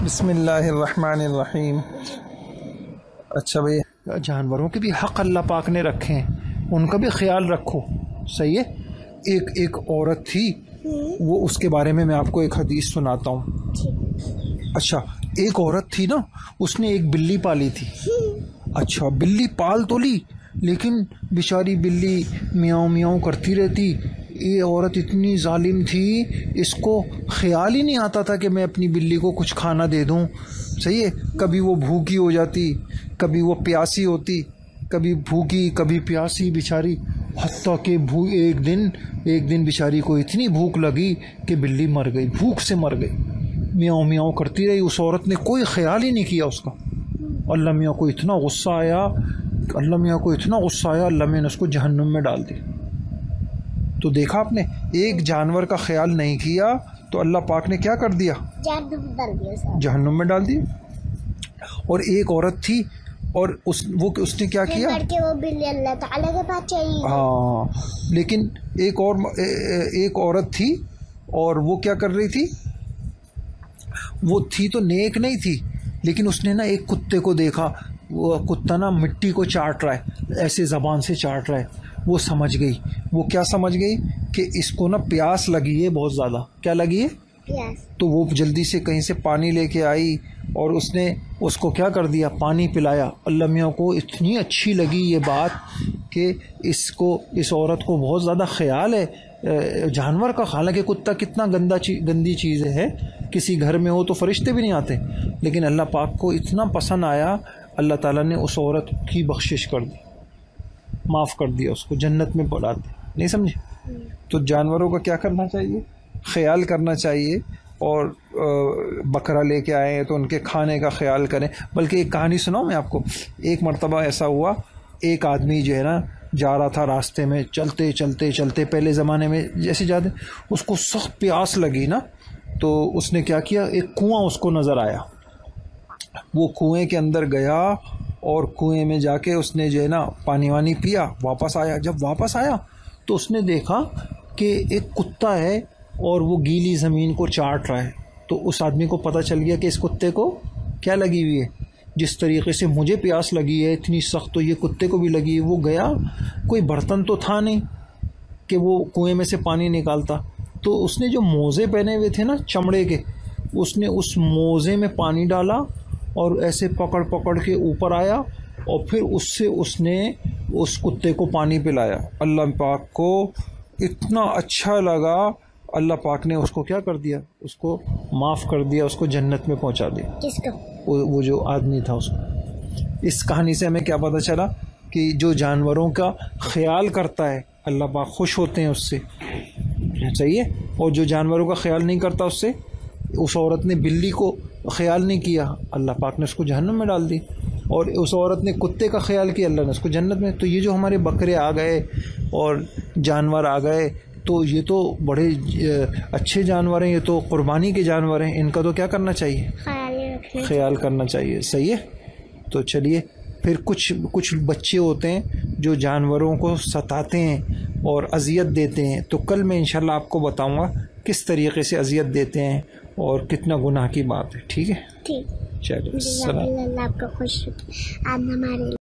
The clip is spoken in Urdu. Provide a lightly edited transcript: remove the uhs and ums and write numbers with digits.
بسم اللہ الرحمن الرحیم۔ اچھا بھائی، جانوروں کے بھی حق اللہ پاک نے رکھے ہیں، ان کا بھی خیال رکھو، صحیح ہے۔ ایک عورت تھی، وہ اس کے بارے میں آپ کو ایک حدیث سناتا ہوں۔ اچھا، ایک عورت تھی نا، اس نے ایک بلی پالی تھی۔ اچھا، بلی پال تو لی، لیکن بیچاری بلی میاؤں میاؤں کرتی رہتی۔ یہ عورت اتنی ظالم تھی، اس کو خیال ہی نہیں آتا تھا کہ میں اپنی بلی کو کچھ کھانا دے دوں، صحیح ہے۔ کبھی وہ بھوکی ہو جاتی، کبھی وہ پیاسی ہوتی، کبھی بھوکی کبھی پیاسی بیچاری، حتیٰ کہ ایک دن بیچاری کو اتنی بھوک لگی کہ بلی مر گئی، بھوک سے مر گئی، میاؤں میاؤں کرتی رہی۔ اس عورت نے کوئی خیال ہی نہیں کیا اس کا۔ اللہ میاں کو اتنا غصہ آیا، اللہ میاں نے اس کو جہنم میں ڈال دی۔ تو دیکھا آپ نے، ایک جانور کا خیال نہیں کیا تو اللہ پاک نے کیا کر دیا؟ جہنم میں ڈال دیا۔ اور ایک عورت تھی، اور اس نے کیا کیا؟ وہ بلی اللہ تعالیٰ کے پاس چلی۔ ہاں، لیکن ایک عورت تھی، اور وہ کیا کر رہی تھی؟ وہ تھی تو نیک نہیں تھی، لیکن اس نے نا ایک کتے کو دیکھا، وہ کتا نا مٹی کو چاٹ رہا ہے، ایسے زبان سے چاٹ رہا ہے۔ وہ سمجھ گئی، وہ کیا سمجھ گئی کہ اس کو نا پیاس لگی ہے بہت زیادہ۔ کیا لگی ہے؟ پیاس۔ تو وہ جلدی سے کہیں سے پانی لے کے آئی، اور اس نے اس کو کیا کر دیا؟ پانی پلایا۔ اللہ میاں کو اتنی اچھی لگی یہ بات کہ اس عورت کو بہت زیادہ خیال ہے جانور کا۔ حالانکہ کتا کتنا گندی چیز ہے، کسی گھر میں ہو تو فرشتے بھی نہیں آتے، لیکن اللہ پاک کو اتنا پسند آیا، اللہ تعالیٰ نے اس عورت کی بخشش کر دی، معاف کر دیا، اس کو جنت میں پڑھا دیا۔ نہیں سمجھے؟ تو جانوروں کا کیا کرنا چاہیے؟ خیال کرنا چاہیے۔ اور بکرا لے کے آئے تو ان کے کھانے کا خیال کریں۔ بلکہ ایک کہانی سناؤں میں آپ کو۔ ایک مرتبہ ایسا ہوا، ایک آدمی جو ہے نا جا رہا تھا راستے میں، چلتے پہلے زمانے میں جیسے جاتے، اس کو سخت پیاس لگی نا، تو اس نے کیا کیا؟ ایک کنواں اس کو نظر آیا، وہ کنویں کے اندر گیا، اور کنویں میں جا کے اس نے جو ہے نا پانی وانی پیا، واپس آیا۔ جب واپس آیا تو اس نے دیکھا کہ ایک کتا ہے، اور وہ گیلی زمین کو چاٹ رہا ہے۔ تو اس آدمی کو پتہ چل گیا کہ اس کتے کو کیا لگی ہوئی ہے، جس طریقے سے مجھے پیاس لگی ہے اتنی سخت، تو یہ کتے کو بھی لگی ہے۔ وہ گیا، کوئی برتن تو تھا نہیں کہ وہ کنویں میں سے پانی نکالتا، تو اس نے جو موزے پہنے ہوئے تھے نا چمڑے کے، اس نے اس موزے میں پانی ڈالا، اور ایسے پکڑ کے اوپر آیا، اور پھر اس نے اس کتے کو پانی پلایا۔ اللہ پاک کو اتنا اچھا لگا، اللہ پاک نے اس کو کیا کر دیا؟ اس کو معاف کر دیا، اس کو جنت میں پہنچا دیا۔ کس کو؟ وہ جو آدمی تھا اس کو۔ اس کہانی سے ہمیں کیا پتہ چلا کہ جو جانوروں کا خیال کرتا ہے اللہ پاک خوش ہوتے ہیں اس سے، صحیح ہے۔ اور جو جانوروں کا خیال نہیں کرتا، اس سے، اس عورت نے بلی کو خیال نہیں کیا، اللہ پاک نے اس کو جہنم میں ڈال دی۔ اور اس عورت نے کتے کا خیال کیا، اللہ نے اس کو جنت میں۔ تو یہ جو ہمارے بکرے آ گئے اور جانور آ گئے، تو یہ تو بڑے اچھے جانور ہیں، یہ تو قربانی کے جانور ہیں، ان کا تو کیا کرنا چاہیے؟ خیال کرنا چاہیے، صحیح ہے۔ تو چلیے، پھر کچھ بچے ہوتے ہیں جو جانوروں کو ستاتے ہیں اور اذیت دیتے ہیں، تو کل میں انشاءاللہ آپ کو بتاؤں گا کس طریقے سے اذیت دیتے ہیں اور کتنا گناہ کی بات ہے، ٹھیک ہے؟ ٹھیک۔ چلیے، السلام۔ اللہ آپ کا خوش، آپ ہمارے